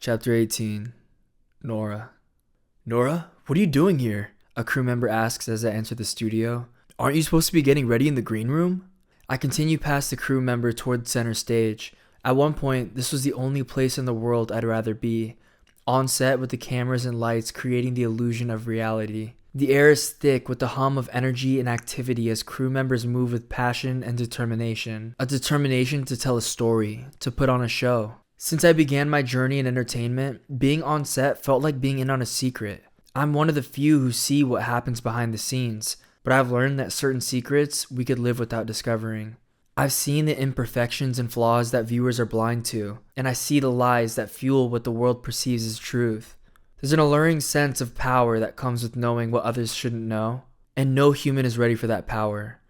Chapter 18. Nora. Nora, what are you doing here? A crew member asks as I enter the studio. Aren't you supposed to be getting ready in the green room? I continue past the crew member toward center stage. At one point, this was the only place in the world I'd rather be. On set with the cameras and lights creating the illusion of reality. The air is thick with the hum of energy and activity as crew members move with passion and determination. A determination to tell a story, to put on a show. Since I began my journey in entertainment, being on set felt like being in on a secret. I'm one of the few who see what happens behind the scenes, but I've learned that certain secrets we could live without discovering. I've seen the imperfections and flaws that viewers are blind to, and I see the lies that fuel what the world perceives as truth. There's an alluring sense of power that comes with knowing what others shouldn't know, and no human is ready for that power.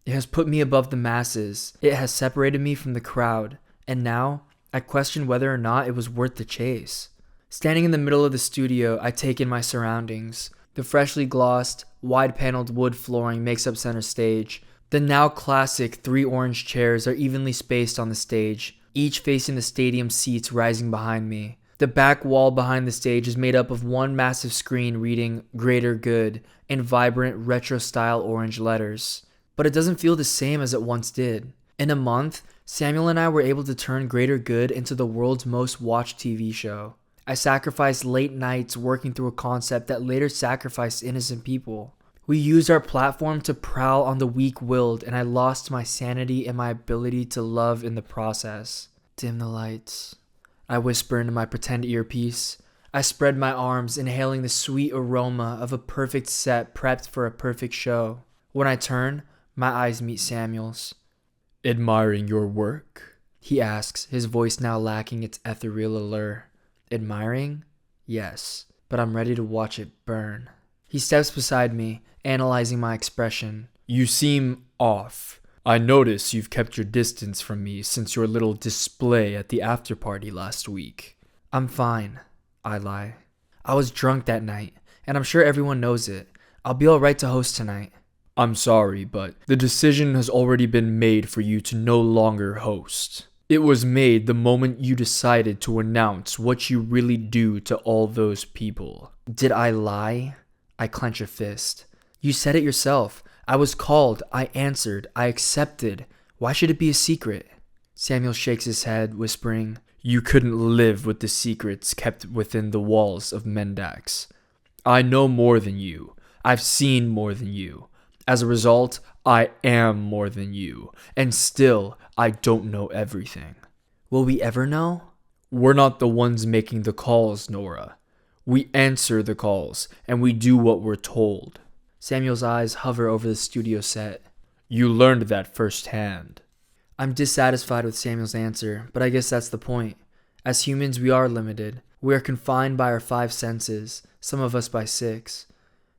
It has put me above the masses, it has separated me from the crowd, and now I question whether or not it was worth the chase. Standing in the middle of the studio, I take in my surroundings. The freshly glossed, wide-paneled wood flooring makes up center stage. The now classic 3 orange chairs are evenly spaced on the stage, each facing the stadium seats rising behind me. The back wall behind the stage is made up of one massive screen reading "Greater Good" in vibrant retro-style orange letters. But it doesn't feel the same as it once did. In a month, Samuel and I were able to turn Greater Good into the world's most watched TV show. I sacrificed late nights working through a concept that later sacrificed innocent people. We used our platform to prowl on the weak-willed, and I lost my sanity and my ability to love in the process. Dim the lights. I whisper into my pretend earpiece. I spread my arms, inhaling the sweet aroma of a perfect set prepped for a perfect show. When I turn, my eyes meet Samuel's. Admiring your work? He asks, his voice now lacking its ethereal allure. Admiring? Yes, but I'm ready to watch it burn. He steps beside me, analyzing my expression. You seem off. I notice you've kept your distance from me since your little display at the after-party last week. I'm fine, I lie. I was drunk that night, and I'm sure everyone knows it. I'll be alright to host tonight. I'm sorry, but the decision has already been made for you to no longer host. It was made the moment you decided to announce what you really do to all those people. Did I lie? I clench a fist. You said it yourself. I was called. I answered. I accepted. Why should it be a secret? Samuel shakes his head, whispering, You couldn't live with the secrets kept within the walls of Mendax. I know more than you. I've seen more than you. As a result, I am more than you, and still, I don't know everything. Will we ever know? We're not the ones making the calls, Nora. We answer the calls, and we do what we're told. Samuel's eyes hover over the studio set. You learned that firsthand. I'm dissatisfied with Samuel's answer, but I guess that's the point. As humans, we are limited. We are confined by our 5 senses, some of us by 6.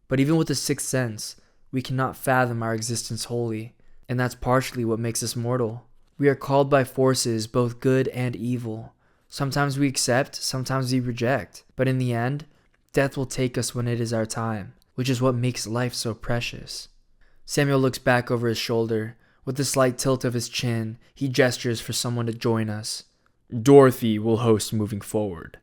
But even with the 6th sense, we cannot fathom our existence wholly, and that's partially what makes us mortal. We are called by forces both good and evil. Sometimes we accept, sometimes we reject, but in the end, death will take us when it is our time, which is what makes life so precious. Samuel looks back over his shoulder. With a slight tilt of his chin, he gestures for someone to join us. Dorothy will host moving forward.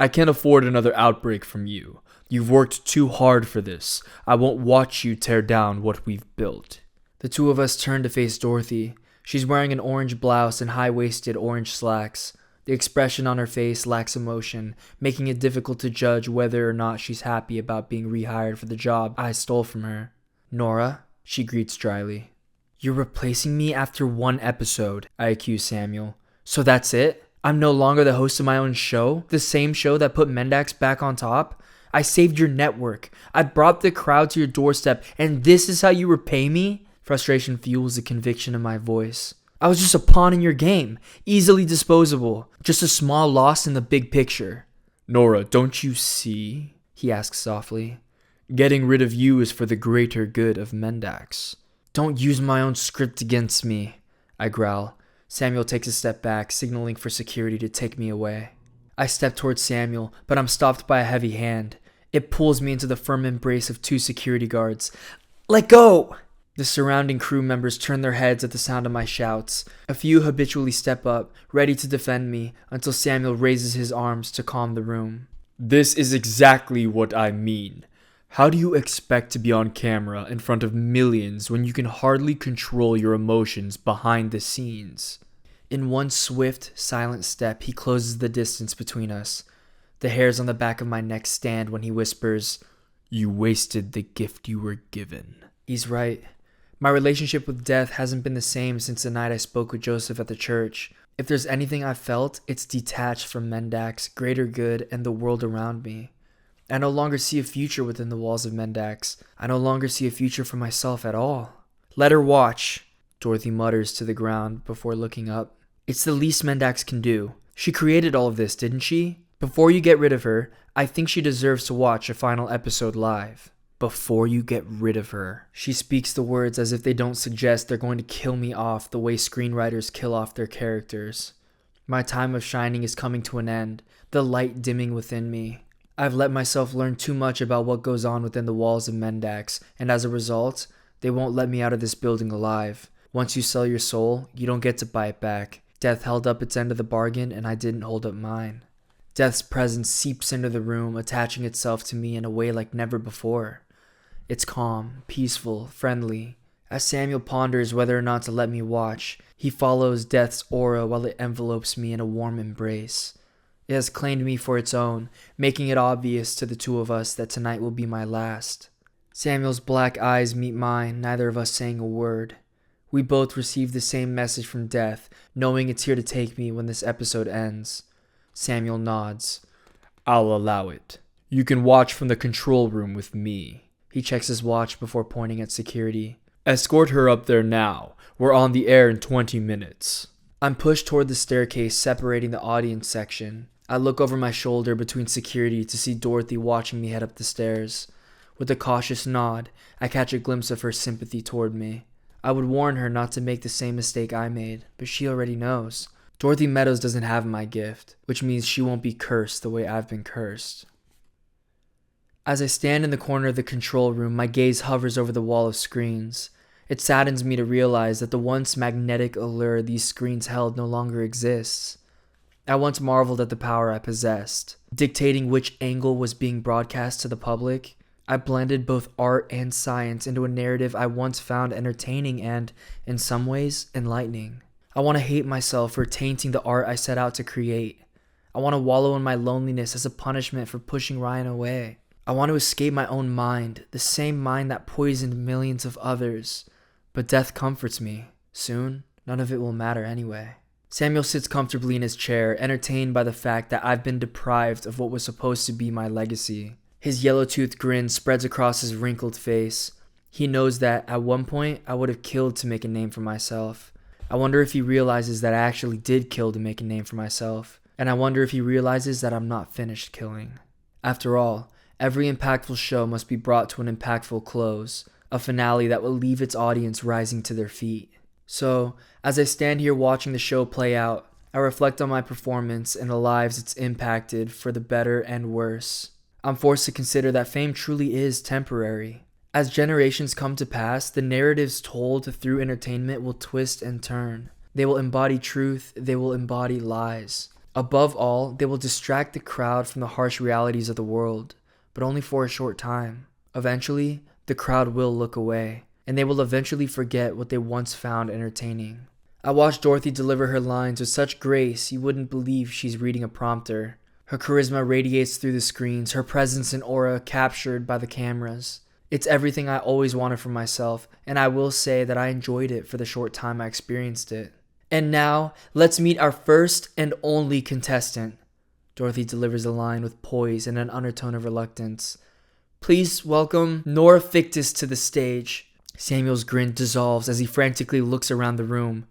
I can't afford another outbreak from you. You've worked too hard for this. I won't watch you tear down what we've built. The two of us turn to face Dorothy. She's wearing an orange blouse and high-waisted orange slacks. The expression on her face lacks emotion, making it difficult to judge whether or not she's happy about being rehired for the job I stole from her. Nora, she greets dryly. You're replacing me after 1 episode, I accuse Samuel. So that's it? I'm no longer the host of my own show? The same show that put Mendax back on top? I saved your network. I brought the crowd to your doorstep, and this is how you repay me? Frustration fuels the conviction in my voice. I was just a pawn in your game, easily disposable, just a small loss in the big picture. Nora, don't you see? He asks softly. Getting rid of you is for the greater good of Mendax. Don't use my own script against me, I growl. Samuel takes a step back, signaling for security to take me away. I step towards Samuel, but I'm stopped by a heavy hand. It pulls me into the firm embrace of 2 security guards. Let go! The surrounding crew members turn their heads at the sound of my shouts. A few habitually step up, ready to defend me, until Samuel raises his arms to calm the room. This is exactly what I mean. How do you expect to be on camera in front of millions when you can hardly control your emotions behind the scenes? In one swift, silent step, he closes the distance between us. The hairs on the back of my neck stand when he whispers, "You wasted the gift you were given." He's right. My relationship with death hasn't been the same since the night I spoke with Joseph at the church. If there's anything I've felt, it's detached from Mendax, greater good, and the world around me. I no longer see a future within the walls of Mendax. I no longer see a future for myself at all. "Let her watch," Dorothy mutters to the ground before looking up. "It's the least Mendax can do. She created all of this, didn't she? Before you get rid of her, I think she deserves to watch a final episode live." Before you get rid of her. She speaks the words as if they don't suggest they're going to kill me off the way screenwriters kill off their characters. My time of shining is coming to an end, the light dimming within me. I've let myself learn too much about what goes on within the walls of Mendax, and as a result, they won't let me out of this building alive. Once you sell your soul, you don't get to buy it back. Death held up its end of the bargain, and I didn't hold up mine. Death's presence seeps into the room, attaching itself to me in a way like never before. It's calm, peaceful, friendly. As Samuel ponders whether or not to let me watch, he follows Death's aura while it envelopes me in a warm embrace. It has claimed me for its own, making it obvious to the two of us that tonight will be my last. Samuel's black eyes meet mine, neither of us saying a word. We both receive the same message from Death, knowing it's here to take me when this episode ends. Samuel nods. "I'll allow it. You can watch from the control room with me." He checks his watch before pointing at security. "Escort her up there now. We're on the air in 20 minutes. I'm pushed toward the staircase separating the audience section. I look over my shoulder between security to see Dorothy watching me head up the stairs. With a cautious nod, I catch a glimpse of her sympathy toward me. I would warn her not to make the same mistake I made, but she already knows. Dorothy Meadows doesn't have my gift, which means she won't be cursed the way I've been cursed. As I stand in the corner of the control room, my gaze hovers over the wall of screens. It saddens me to realize that the once magnetic allure these screens held no longer exists. I once marveled at the power I possessed, dictating which angle was being broadcast to the public. I blended both art and science into a narrative I once found entertaining and, in some ways, enlightening. I want to hate myself for tainting the art I set out to create. I want to wallow in my loneliness as a punishment for pushing Ryan away. I want to escape my own mind, the same mind that poisoned millions of others. But death comforts me. Soon, none of it will matter anyway. Samuel sits comfortably in his chair, entertained by the fact that I've been deprived of what was supposed to be my legacy. His yellow-toothed grin spreads across his wrinkled face. He knows that, at one point, I would have killed to make a name for myself. I wonder if he realizes that I actually did kill to make a name for myself. And I wonder if he realizes that I'm not finished killing. After all, every impactful show must be brought to an impactful close, a finale that will leave its audience rising to their feet. So, as I stand here watching the show play out, I reflect on my performance and the lives it's impacted for the better and worse. I'm forced to consider that fame truly is temporary. As generations come to pass, the narratives told through entertainment will twist and turn. They will embody truth, they will embody lies. Above all, they will distract the crowd from the harsh realities of the world, but only for a short time. Eventually, the crowd will look away, and they will eventually forget what they once found entertaining. I watched Dorothy deliver her lines with such grace you wouldn't believe she's reading a prompter. Her charisma radiates through the screens, her presence and aura captured by the cameras. It's everything I always wanted for myself, and I will say that I enjoyed it for the short time I experienced it. And now, let's meet our first and only contestant. Dorothy delivers the line with poise and an undertone of reluctance. Please welcome NORA FICTUS to the stage. Samuel's grin dissolves as he frantically looks around the room.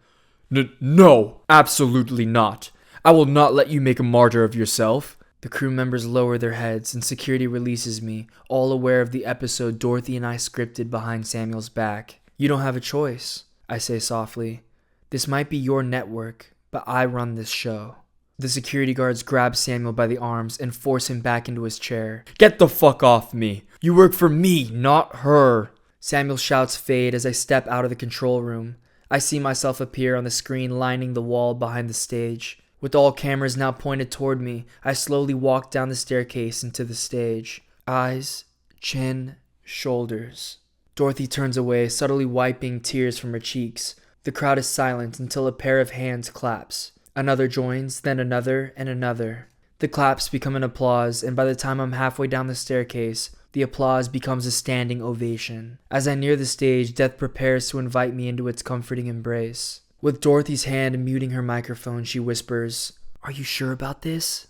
No, absolutely not. I will not let you make a martyr of yourself. The crew members lower their heads and security releases me, all aware of the episode Dorothy and I scripted behind Samuel's back. You don't have a choice, I say softly. This might be your network, but I run this show. The security guards grab Samuel by the arms and force him back into his chair. Get the fuck off me. You work for me, not her. Samuel's shouts fade as I step out of the control room. I see myself appear on the screen lining the wall behind the stage. With all cameras now pointed toward me, I slowly walk down the staircase into the stage. Eyes, chin, shoulders. Dorothy turns away, subtly wiping tears from her cheeks. The crowd is silent until a pair of hands claps. Another joins, then another and another. The claps become an applause, and by the time I'm halfway down the staircase, the applause becomes a standing ovation. As I near the stage, Death prepares to invite me into its comforting embrace. With Dorothy's hand muting her microphone, she whispers, "Are you sure about this?"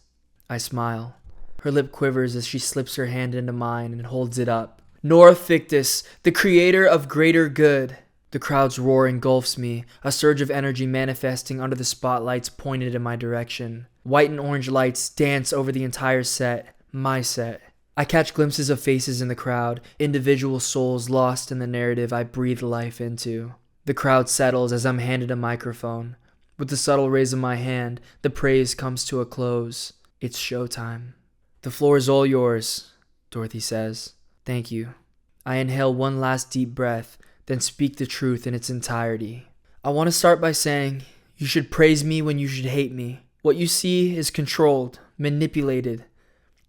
I smile. Her lip quivers as she slips her hand into mine and holds it up. "NORA FICTUS, the creator of greater good." The crowd's roar engulfs me, a surge of energy manifesting under the spotlights pointed in my direction. White and orange lights dance over the entire set, my set. I catch glimpses of faces in the crowd, individual souls lost in the narrative I breathe life into. The crowd settles as I'm handed a microphone. With the subtle raise of my hand, the praise comes to a close. It's showtime. "The floor is all yours," Dorothy says. "Thank you." I inhale one last deep breath, then speak the truth in its entirety. I want to start by saying, you should praise me when you should hate me. What you see is controlled, manipulated.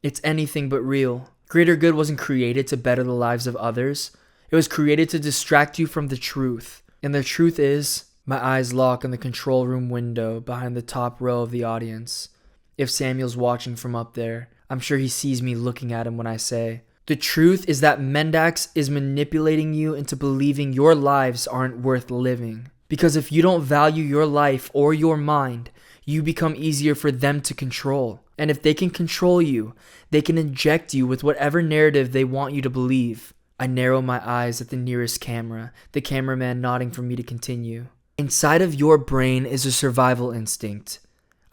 It's anything but real. Greater good wasn't created to better the lives of others. It was created to distract you from the truth. And the truth is, my eyes lock on the control room window behind the top row of the audience. If Samuel's watching from up there, I'm sure he sees me looking at him when I say, the truth is that Mendax is manipulating you into believing your lives aren't worth living. Because if you don't value your life or your mind, you become easier for them to control. And if they can control you, they can inject you with whatever narrative they want you to believe. I narrow my eyes at the nearest camera, the cameraman nodding for me to continue. Inside of your brain is a survival instinct.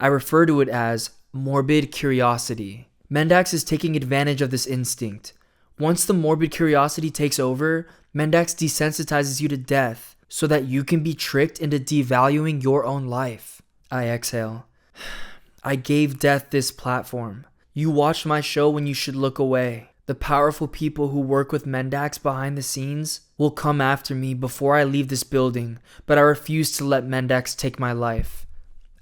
I refer to it as morbid curiosity. Mendax is taking advantage of this instinct. Once the morbid curiosity takes over, Mendax desensitizes you to death so that you can be tricked into devaluing your own life. I exhale. I gave death this platform. You watch my show when you should look away. The powerful people who work with Mendax behind the scenes will come after me before I leave this building, but I refuse to let Mendax take my life.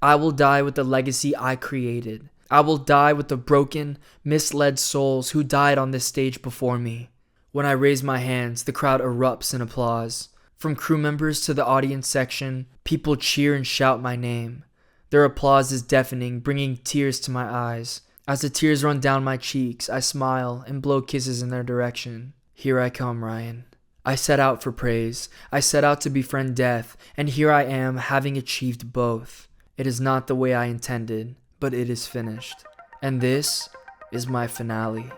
I will die with the legacy I created. I will die with the broken, misled souls who died on this stage before me. When I raise my hands, the crowd erupts in applause. From crew members to the audience section, people cheer and shout my name. Their applause is deafening, bringing tears to my eyes. As the tears run down my cheeks, I smile and blow kisses in their direction. Here I come, Ryan. I set out for praise. I set out to befriend death, and here I am, having achieved both. It is not the way I intended, but it is finished. And this is my finale.